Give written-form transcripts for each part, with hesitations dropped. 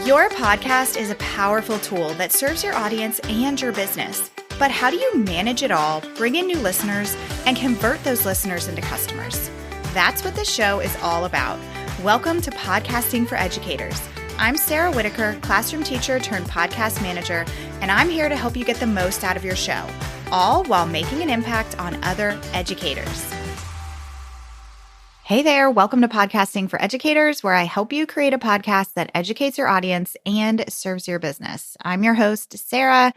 Your podcast is a powerful tool that serves your audience and your business. But how do you manage it all, bring in new listeners, and convert those listeners into customers? That's what this show is all about. Welcome to Podcasting for Educators. I'm Sarah Whitaker, classroom teacher turned podcast manager, and I'm here to help you get the most out of your show, all while making an impact on other educators. Hey there, welcome to Podcasting for Educators, where I help you create a podcast that educates your audience and serves your business. I'm your host, Sarah,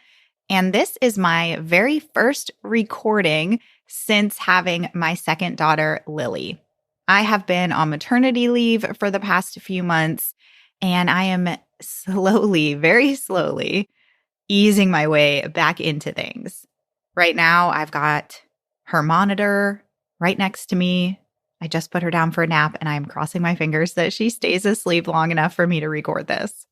and this is my very first recording since having my second daughter, Lily. I have been on maternity leave for the past few months, and I am slowly, very slowly, easing my way back into things. Right now, I've got her monitor right next to me. I just put her down for a nap, and I'm crossing my fingers that she stays asleep long enough for me to record this.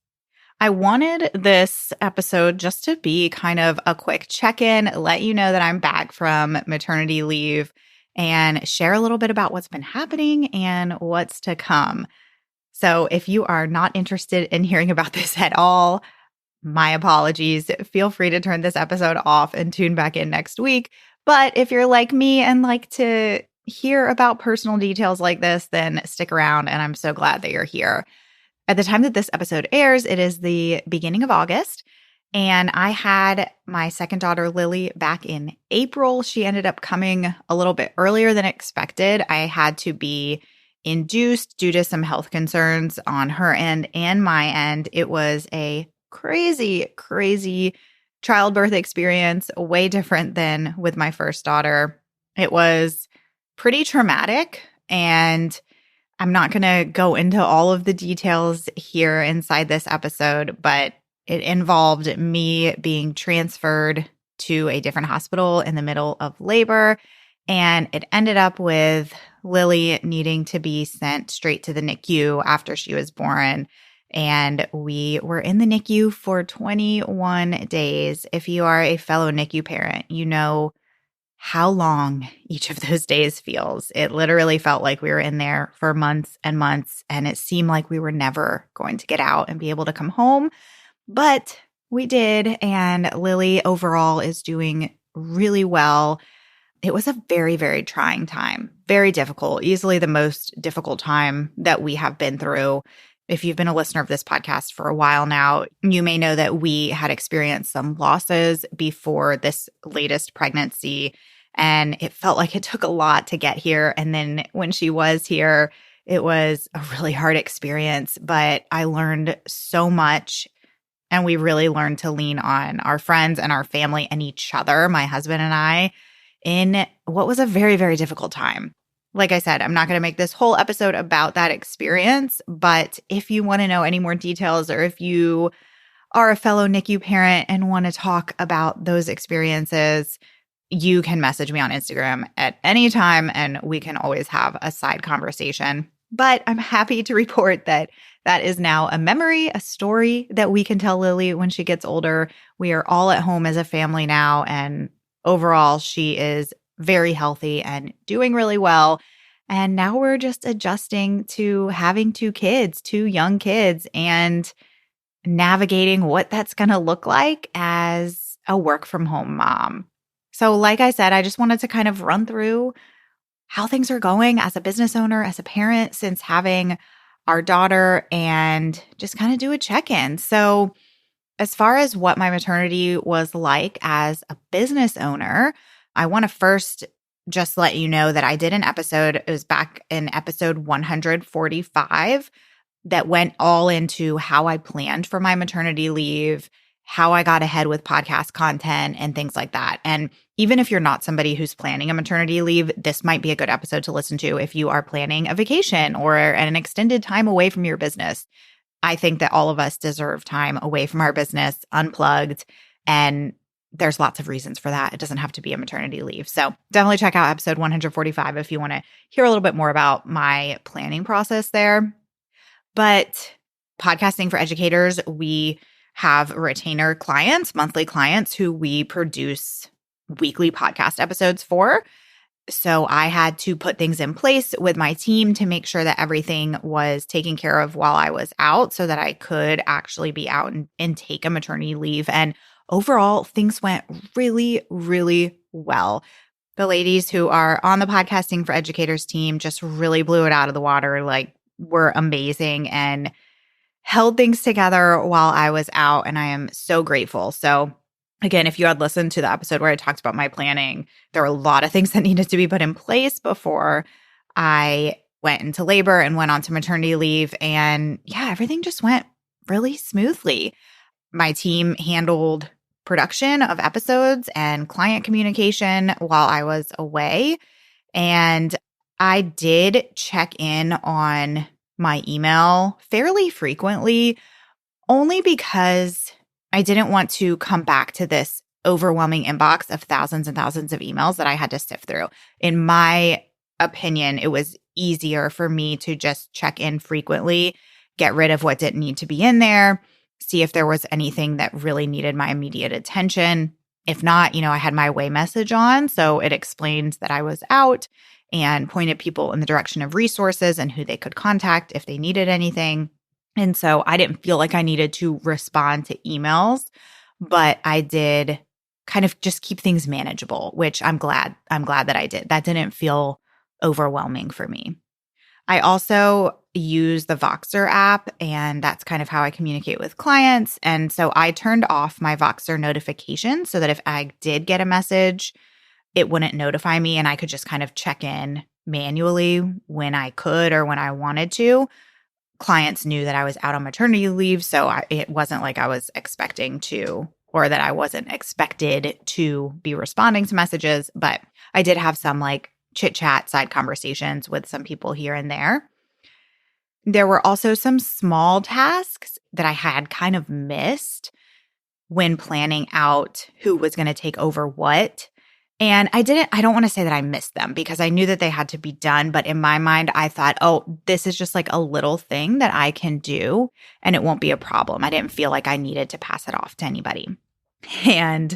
I wanted this episode just to be kind of a quick check-in, let you know that I'm back from maternity leave, and share a little bit about what's been happening and what's to come. So if you are not interested in hearing about this at all, my apologies. Feel free to turn this episode off and tune back in next week. But if you're like me and like to hear about personal details like this, then stick around, and I'm so glad that you're here. At the time that this episode airs, it is the beginning of August, and I had my second daughter, Lily, back in April. She ended up coming a little bit earlier than expected. I had to be induced due to some health concerns on her end and my end. It was a crazy, crazy childbirth experience, way different than with my first daughter. It was pretty traumatic, and I'm not going to go into all of the details here inside this episode, but it involved me being transferred to a different hospital in the middle of labor, and it ended up with Lily needing to be sent straight to the NICU after she was born, and we were in the NICU for 21 days. If you are a fellow NICU parent, you know how long each of those days feels. It literally felt like we were in there for months and months, and it seemed like we were never going to get out and be able to come home. But we did, and Lily overall is doing really well. It was a very, very trying time, very difficult, easily the most difficult time that we have been through. If you've been a listener of this podcast for a while now, you may know that we had experienced some losses before this latest pregnancy, and it felt like it took a lot to get here. And then when she was here, it was a really hard experience, but I learned so much, and we really learned to lean on our friends and our family and each other, my husband and I, in what was a very, very difficult time. Like I said, I'm not going to make this whole episode about that experience, but if you want to know any more details, or if you are a fellow NICU parent and want to talk about those experiences, you can message me on Instagram at any time, and we can always have a side conversation. But I'm happy to report that that is now a memory, a story that we can tell Lily when she gets older. We are all at home as a family now, and overall, she is very healthy and doing really well. And now we're just adjusting to having two young kids, and navigating what that's going to look like as a work from home mom. So like I said, I just wanted to kind of run through how things are going as a business owner, as a parent since having our daughter, and just kind of do a check-in. So as far as what my maternity was like as a business owner, I want to first just let you know that I did an episode, it was back in episode 145, that went all into how I planned for my maternity leave, how I got ahead with podcast content and things like that. And even if you're not somebody who's planning a maternity leave, this might be a good episode to listen to if you are planning a vacation or an extended time away from your business. I think that all of us deserve time away from our business, unplugged, and there's lots of reasons for that. It doesn't have to be a maternity leave. So definitely check out episode 145 if you want to hear a little bit more about my planning process there. But podcasting for educators, we have retainer clients, monthly clients who we produce weekly podcast episodes for. So I had to put things in place with my team to make sure that everything was taken care of while I was out so that I could actually be out and take a maternity leave. And overall, things went really, really well. The ladies who are on the Podcasting for Educators team just really blew it out of the water, like were amazing and held things together while I was out. And I am so grateful. So again, if you had listened to the episode where I talked about my planning, there were a lot of things that needed to be put in place before I went into labor and went on to maternity leave. And yeah, everything just went really smoothly. My team handled production of episodes and client communication while I was away. And I did check in on my email fairly frequently, only because I didn't want to come back to this overwhelming inbox of thousands and thousands of emails that I had to sift through. In my opinion, it was easier for me to just check in frequently, get rid of what didn't need to be in there, see if there was anything that really needed my immediate attention. If not, I had my away message on, so it explained that I was out and pointed people in the direction of resources and who they could contact if they needed anything. And so I didn't feel like I needed to respond to emails, but I did kind of just keep things manageable, which I'm glad that I did. That didn't feel overwhelming for me. I also use the Voxer app, and that's kind of how I communicate with clients. And so I turned off my Voxer notifications so that if I did get a message, it wouldn't notify me and I could just kind of check in manually when I could or when I wanted to. Clients knew that I was out on maternity leave, so it wasn't like I was expecting to, or that I wasn't expected to be responding to messages, but I did have some like chit chat side conversations with some people here and there. There were also some small tasks that I had kind of missed when planning out who was going to take over what. And I don't want to say that I missed them because I knew that they had to be done. But in my mind, I thought, oh, this is just like a little thing that I can do and it won't be a problem. I didn't feel like I needed to pass it off to anybody. And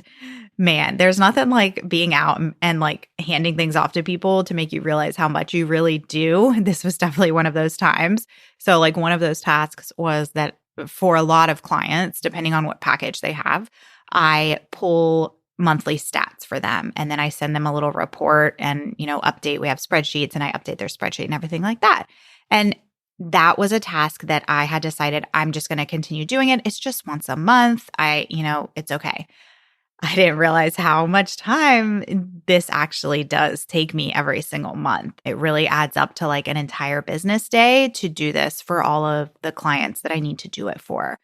man, there's nothing like being out and like handing things off to people to make you realize how much you really do. This was definitely one of those times. So like one of those tasks was that for a lot of clients, depending on what package they have, I pull monthly stats for them. And then I send them a little report and, update. We have spreadsheets and I update their spreadsheet and everything like that. And that was a task that I had decided I'm just going to continue doing it. It's just once a month. It's okay. I didn't realize how much time this actually does take me every single month. It really adds up to like an entire business day to do this for all of the clients that I need to do it for.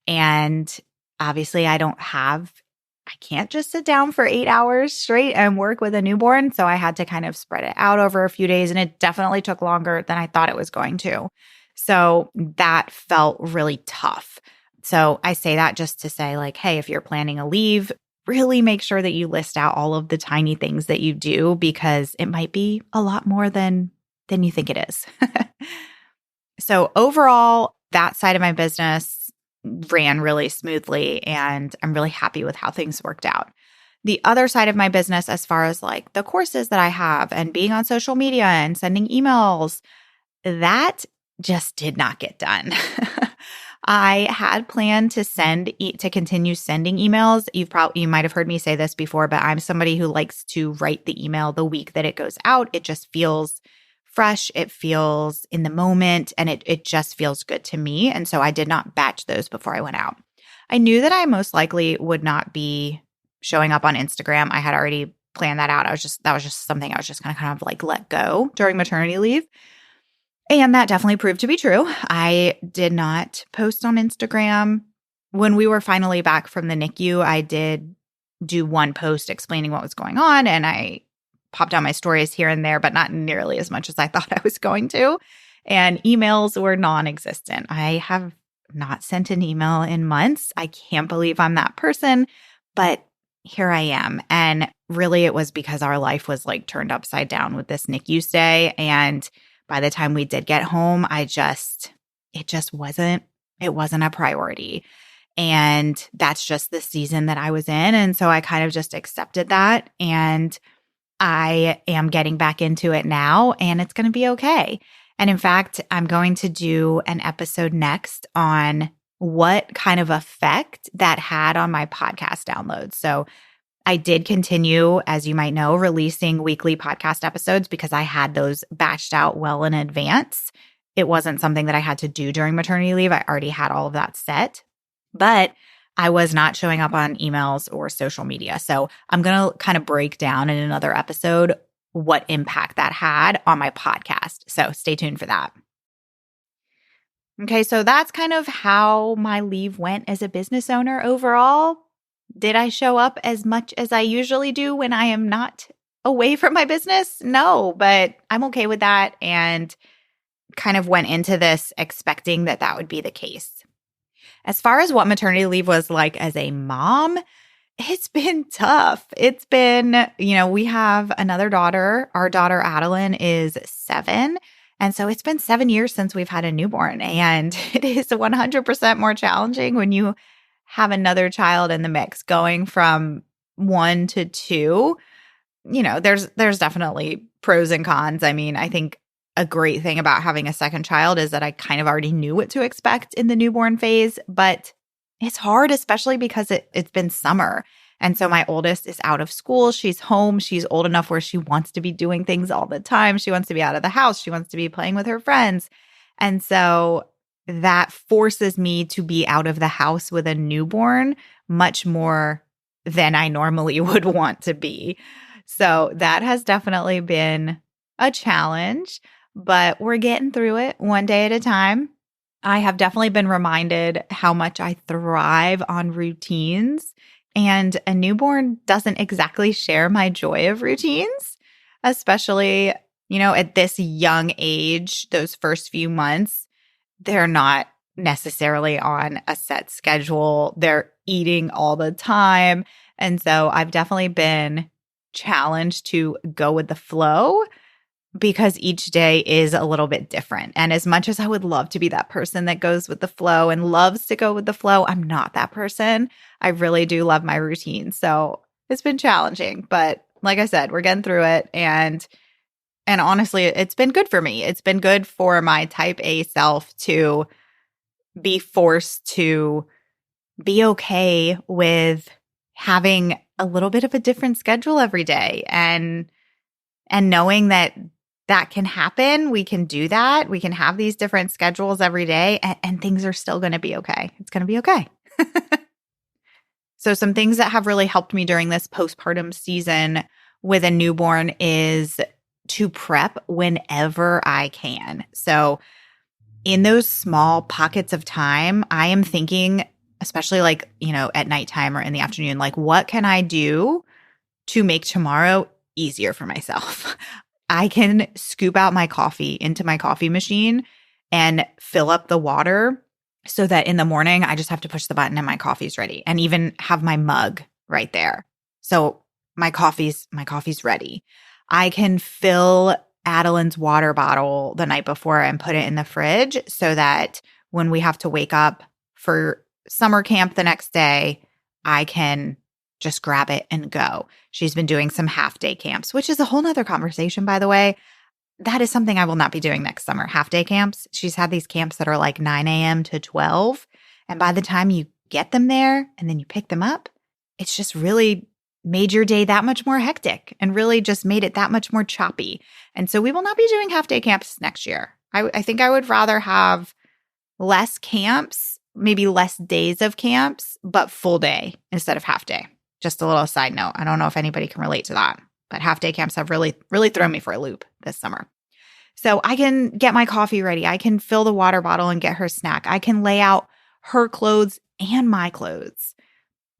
And obviously I can't just sit down for 8 hours straight and work with a newborn. So I had to kind of spread it out over a few days. And it definitely took longer than I thought it was going to. So that felt really tough. So I say that just to say like, hey, if you're planning a leave, really make sure that you list out all of the tiny things that you do because it might be a lot more than you think it is. So overall, that side of my business ran really smoothly and I'm really happy with how things worked out. The other side of my business, as far as like the courses that I have and being on social media and sending emails, that just did not get done. I had planned to continue sending emails. You might have heard me say this before, but I'm somebody who likes to write the email the week that it goes out. It just feels fresh, it feels in the moment, and it just feels good to me. And so I did not batch those before I went out. I knew that I most likely would not be showing up on Instagram. I had already planned that out. That was just something I was just going to kind of like let go during maternity leave. And that definitely proved to be true. I did not post on Instagram. When we were finally back from the NICU, I did do one post explaining what was going on, and I popped on my stories here and there, but not nearly as much as I thought I was going to. And emails were non-existent. I have not sent an email in months. I can't believe I'm that person, but here I am. And really it was because our life was like turned upside down with this NICU stay. And by the time we did get home, it just wasn't a priority. And that's just the season that I was in. And so I kind of just accepted that. And I am getting back into it now and it's going to be okay. And in fact, I'm going to do an episode next on what kind of effect that had on my podcast downloads. So I did continue, as you might know, releasing weekly podcast episodes because I had those batched out well in advance. It wasn't something that I had to do during maternity leave. I already had all of that set, but I was not showing up on emails or social media. So I'm going to kind of break down in another episode what impact that had on my podcast. So stay tuned for that. Okay, so that's kind of how my leave went as a business owner overall. Did I show up as much as I usually do when I am not away from my business? No, but I'm okay with that and kind of went into this expecting that that would be the case. As far as what maternity leave was like as a mom, it's been tough. It's been, we have another daughter. Our daughter, Adeline, is 7. And so it's been 7 years since we've had a newborn. And it is 100% more challenging when you have another child in the mix going from 1 to 2. There's definitely pros and cons. I mean, I think a great thing about having a second child is that I kind of already knew what to expect in the newborn phase, but it's hard, especially because it's been summer. And so my oldest is out of school. She's home. She's old enough where she wants to be doing things all the time. She wants to be out of the house. She wants to be playing with her friends. And so that forces me to be out of the house with a newborn much more than I normally would want to be. So that has definitely been a challenge, but we're getting through it one day at a time. I have definitely been reminded how much I thrive on routines, and a newborn doesn't exactly share my joy of routines, especially, at this young age, those first few months, they're not necessarily on a set schedule. They're eating all the time. And so I've definitely been challenged to go with the flow because each day is a little bit different. And as much as I would love to be that person that goes with the flow and loves to go with the flow, I'm not that person. I really do love my routine. So it's been challenging, but like I said, we're getting through it. And honestly, it's been good for me. It's been good for my type A self to be forced to be okay with having a little bit of a different schedule every day and knowing that can happen. We can do that. We can have these different schedules every day and things are still going to be okay. It's going to be okay. So some things that have really helped me during this postpartum season with a newborn is to prep whenever I can. So in those small pockets of time, I am thinking, especially at nighttime or in the afternoon, what can I do to make tomorrow easier for myself? I can scoop out my coffee into my coffee machine and fill up the water so that in the morning I just have to push the button and my coffee's ready, and even have my mug right there. So my coffee's ready. I can fill Adeline's water bottle the night before and put it in the fridge so that when we have to wake up for summer camp the next day, I can just grab it and go. She's been doing some half-day camps, which is a whole nother conversation, by the way. That is something I will not be doing next summer, half-day camps. She's had these camps that are like 9 a.m. to 12. And by the time you get them there and then you pick them up, it's just really made your day that much more hectic and really just made it that much more choppy. And so we will not be doing half-day camps next year. I think I would rather have less camps, maybe less days of camps, but full day instead of half day. Just a little side note. I don't know if anybody can relate to that, but half-day camps have really, really thrown me for a loop this summer. So I can get my coffee ready. I can fill the water bottle and get her snack. I can lay out her clothes and my clothes.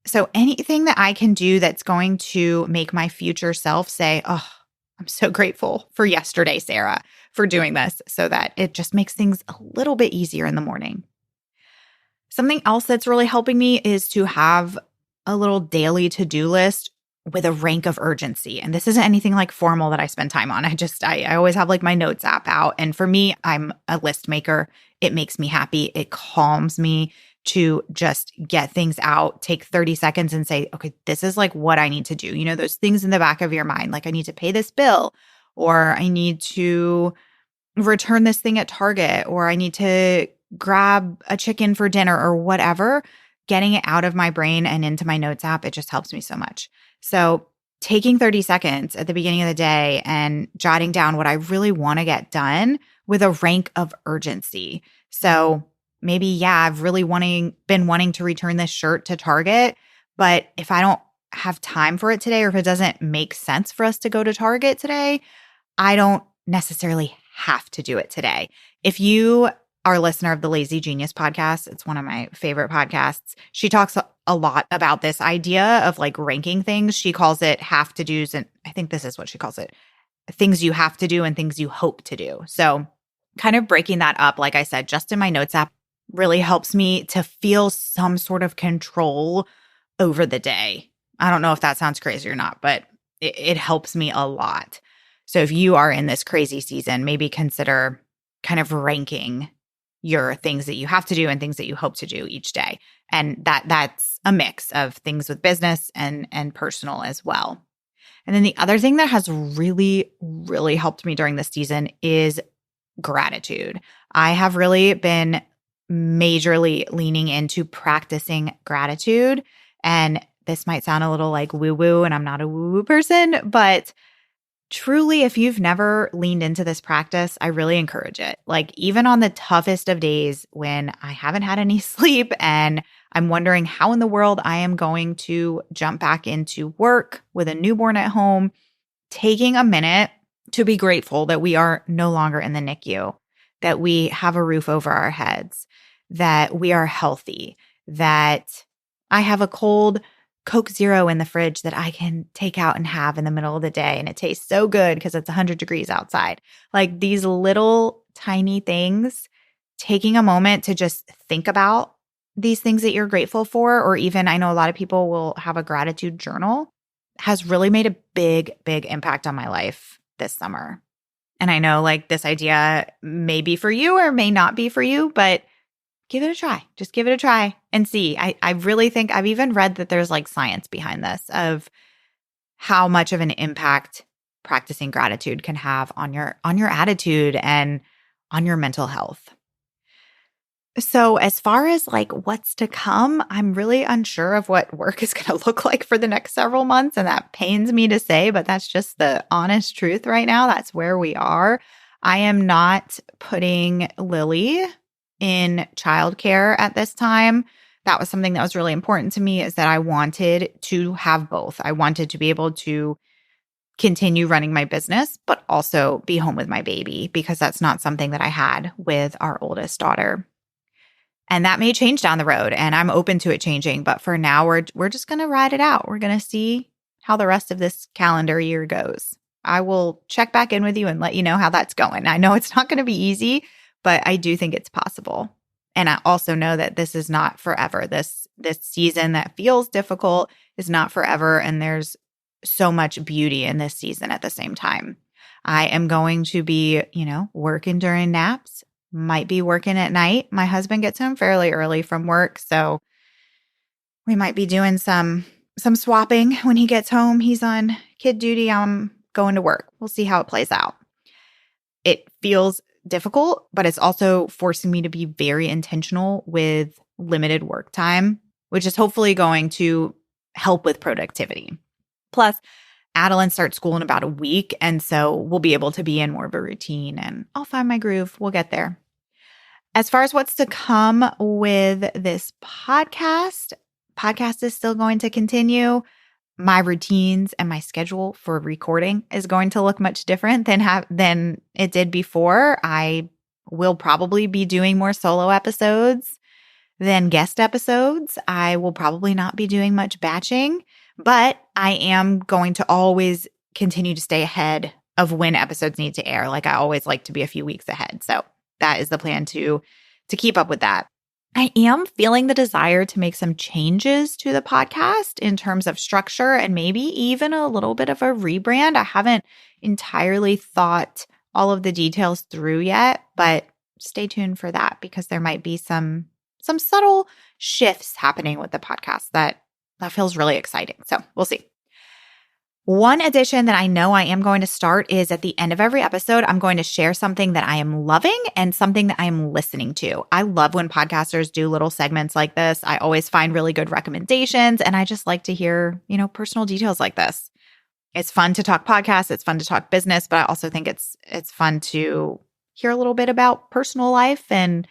So anything that I can do that's going to make my future self say, oh, I'm so grateful for yesterday, Sarah, for doing this, so that it just makes things a little bit easier in the morning. Something else that's really helping me is to have a little daily to-do list with a rank of urgency. And this isn't anything formal that I spend time on. I always have my notes app out. And for me, I'm a list maker. It makes me happy. It calms me to just get things out, take 30 seconds and say, okay, this is like what I need to do. You know, those things in the back of your mind, like I need to pay this bill, or I need to return this thing at Target, or I need to grab a chicken for dinner or whatever. Getting it out of my brain and into my notes app, it just helps me so much. So taking 30 seconds at the beginning of the day and jotting down what I really want to get done with a rank of urgency. So maybe, yeah, I've really been wanting to return this shirt to Target, but if I don't have time for it today, or if it doesn't make sense for us to go to Target today, I don't necessarily have to do it today. If you are a listener of the Lazy Genius podcast, it's one of my favorite podcasts. She talks a lot about this idea of like ranking things. She calls it have to do's. And I think this is what she calls it: things you have to do and things you hope to do. So kind of breaking that up, like I said, just in my notes app really helps me to feel some sort of control over the day. I don't know if that sounds crazy or not, but it helps me a lot. So if you are in this crazy season, maybe consider kind of ranking your things that you have to do and things that you hope to do each day. And that's a mix of things with business and personal as well. And then the other thing that has really, really helped me during this season is gratitude. I have really been majorly leaning into practicing gratitude. And this might sound a little like woo-woo, and I'm not a woo-woo person, but truly, if you've never leaned into this practice, I really encourage it. Like even on the toughest of days when I haven't had any sleep and I'm wondering how in the world I am going to jump back into work with a newborn at home, taking a minute to be grateful that we are no longer in the NICU, that we have a roof over our heads, that we are healthy, that I have a cold Coke Zero in the fridge that I can take out and have in the middle of the day. And it tastes so good because it's 100 degrees outside. Like these little tiny things, taking a moment to just think about these things that you're grateful for, or even I know a lot of people will have a gratitude journal, has really made a big, big impact on my life this summer. And I know like this idea may be for you or may not be for you, but give it a try. Just give it a try and see. I really think I've even read that there's like science behind this of how much of an impact practicing gratitude can have on your attitude and on your mental health. So as far as like what's to come, I'm really unsure of what work is going to look like for the next several months. And that pains me to say, but that's just the honest truth right now. That's where we are. I am not putting Lily in childcare at this time. That was something that was really important to me, is that I wanted to have both. I wanted to be able to continue running my business, but also be home with my baby, because that's not something that I had with our oldest daughter. And that may change down the road, and I'm open to it changing. But for now, we're just going to ride it out. We're going to see how the rest of this calendar year goes. I will check back in with you and let you know how that's going. I know it's not going to be easy, but I do think it's possible. And I also know that this is not forever. This season that feels difficult is not forever. And there's so much beauty in this season at the same time. I am going to be, working during naps, might be working at night. My husband gets home fairly early from work, so we might be doing some swapping when he gets home. He's on kid duty. I'm going to work. We'll see how it plays out. It feels difficult, but it's also forcing me to be very intentional with limited work time, which is hopefully going to help with productivity. Plus, Adeline starts school in about a week, and so we'll be able to be in more of a routine, and I'll find my groove. We'll get there. As far as what's to come with this podcast is still going to continue. My routines and my schedule for recording is going to look much different than it did before. I will probably be doing more solo episodes than guest episodes. I will probably not be doing much batching, but I am going to always continue to stay ahead of when episodes need to air. Like I always like to be a few weeks ahead. So that is the plan to keep up with that. I am feeling the desire to make some changes to the podcast in terms of structure and maybe even a little bit of a rebrand. I haven't entirely thought all of the details through yet, but stay tuned for that because there might be some some subtle shifts happening with the podcast that feels really exciting. So we'll see. One addition that I know I am going to start is at the end of every episode, I'm going to share something that I am loving and something that I am listening to. I love when podcasters do little segments like this. I always find really good recommendations, and I just like to hear, personal details like this. It's fun to talk podcasts. It's fun to talk business, but I also think it's fun to hear a little bit about personal life and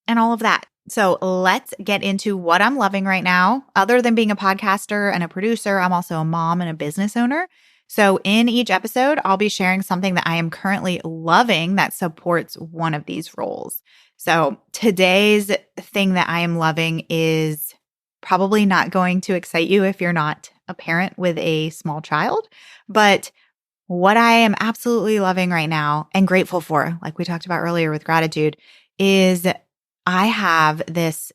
all of that. So let's get into what I'm loving right now. Other than being a podcaster and a producer, I'm also a mom and a business owner. So in each episode, I'll be sharing something that I am currently loving that supports one of these roles. So today's thing that I am loving is probably not going to excite you if you're not a parent with a small child, but what I am absolutely loving right now and grateful for, like we talked about earlier with gratitude, is I have this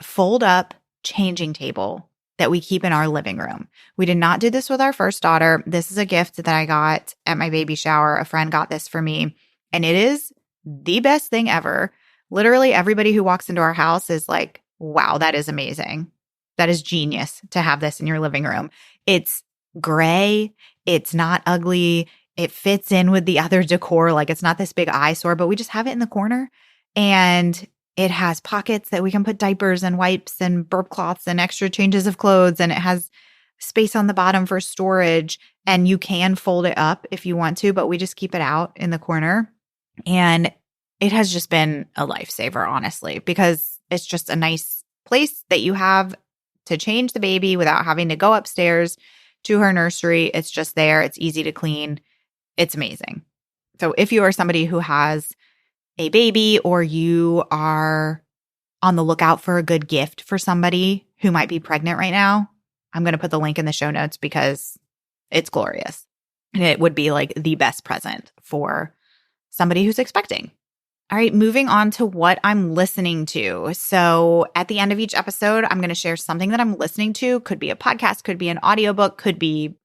fold up changing table that we keep in our living room. We did not do this with our first daughter. This is a gift that I got at my baby shower. A friend got this for me, and it is the best thing ever. Literally everybody who walks into our house is like, wow, that is amazing. That is genius to have this in your living room. It's gray. It's not ugly. It fits in with the other decor. Like, it's not this big eyesore, but we just have it in the corner. And it has pockets that we can put diapers and wipes and burp cloths and extra changes of clothes. And it has space on the bottom for storage. And you can fold it up if you want to, but we just keep it out in the corner. And it has just been a lifesaver, honestly, because it's just a nice place that you have to change the baby without having to go upstairs to her nursery. It's just there. It's easy to clean. It's amazing. So if you are somebody who has a baby, or you are on the lookout for a good gift for somebody who might be pregnant right now, I'm going to put the link in the show notes because it's glorious. And it would be like the best present for somebody who's expecting. All right, moving on to what I'm listening to. So at the end of each episode, I'm going to share something that I'm listening to. Could be a podcast, could be an audiobook, could be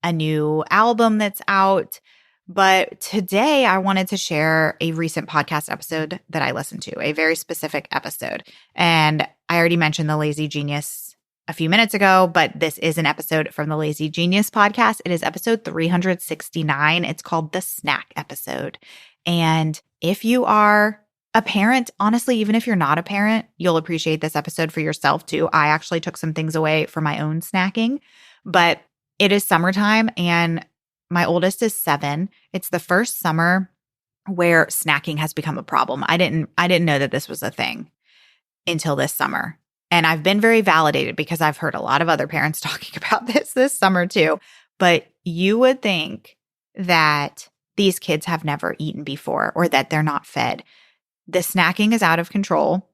a new album that's out. But today I wanted to share a recent podcast episode that I listened to, a very specific episode. And I already mentioned the Lazy Genius a few minutes ago, but this is an episode from the Lazy Genius podcast. It is episode 369. It's called the Snack Episode. And if you are a parent, honestly, even if you're not a parent, you'll appreciate this episode for yourself too. I actually took some things away for my own snacking, but it is summertime and my oldest is 7. It's the first summer where snacking has become a problem. I didn't know that this was a thing until this summer. And I've been very validated because I've heard a lot of other parents talking about this summer too. But you would think that these kids have never eaten before or that they're not fed. The snacking is out of control.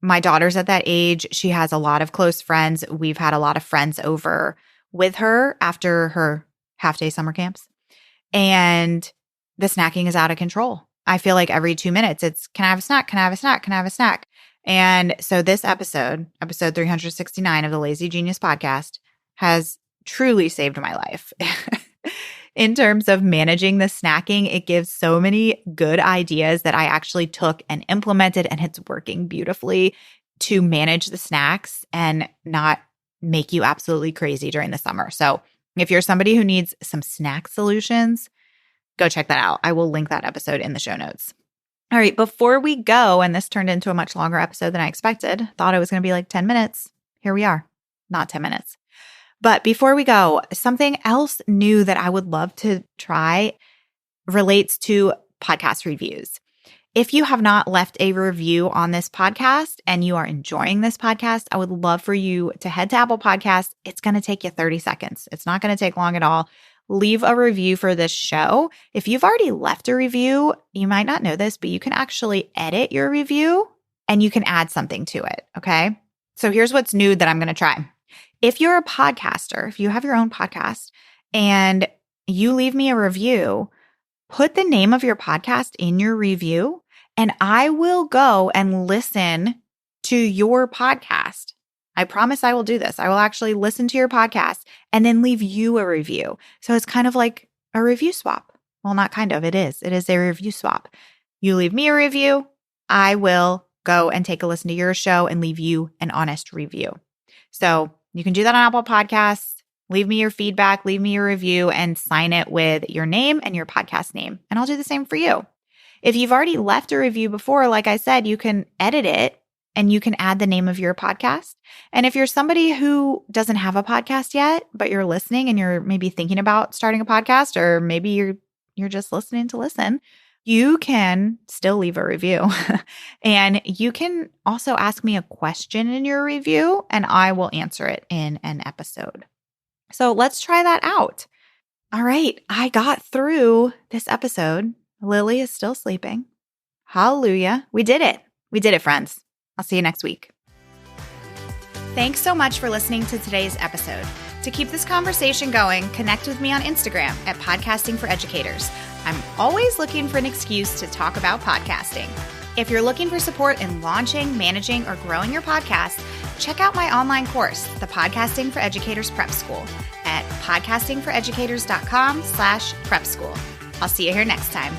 My daughter's at that age. She has a lot of close friends. We've had a lot of friends over with her after her half-day summer camps. And the snacking is out of control. I feel like every 2 minutes it's, can I have a snack? Can I have a snack? Can I have a snack? And so this episode 369 of the Lazy Genius podcast, has truly saved my life. In terms of managing the snacking, it gives so many good ideas that I actually took and implemented, and it's working beautifully to manage the snacks and not make you absolutely crazy during the summer. So if you're somebody who needs some snack solutions, go check that out. I will link that episode in the show notes. All right, before we go, and this turned into a much longer episode than I expected, thought it was going to be like 10 minutes. Here we are, not 10 minutes. But before we go, something else new that I would love to try relates to podcast reviews. If you have not left a review on this podcast and you are enjoying this podcast, I would love for you to head to Apple Podcasts. It's going to take you 30 seconds. It's not going to take long at all. Leave a review for this show. If you've already left a review, you might not know this, but you can actually edit your review and you can add something to it, okay? So here's what's new that I'm going to try. If you're a podcaster, if you have your own podcast and you leave me a review, put the name of your podcast in your review and I will go and listen to your podcast. I promise I will do this. I will actually listen to your podcast and then leave you a review. So it's kind of like a review swap. Well, not kind of, it is. It is a review swap. You leave me a review, I will go and take a listen to your show and leave you an honest review. So you can do that on Apple Podcasts. Leave me your feedback, leave me your review, and sign it with your name and your podcast name. And I'll do the same for you. If you've already left a review before, like I said, you can edit it and you can add the name of your podcast. And if you're somebody who doesn't have a podcast yet, but you're listening and you're maybe thinking about starting a podcast, or maybe you're just listening to listen, you can still leave a review. And you can also ask me a question in your review and I will answer it in an episode. So let's try that out. All right, I got through this episode. Lily is still sleeping. Hallelujah. We did it. We did it, friends. I'll see you next week. Thanks so much for listening to today's episode. To keep this conversation going, connect with me on Instagram at Podcasting for Educators. I'm always looking for an excuse to talk about podcasting. If you're looking for support in launching, managing, or growing your podcast, check out my online course, the Podcasting for Educators Prep School, at podcastingforeducators.com/prep school. I'll see you here next time.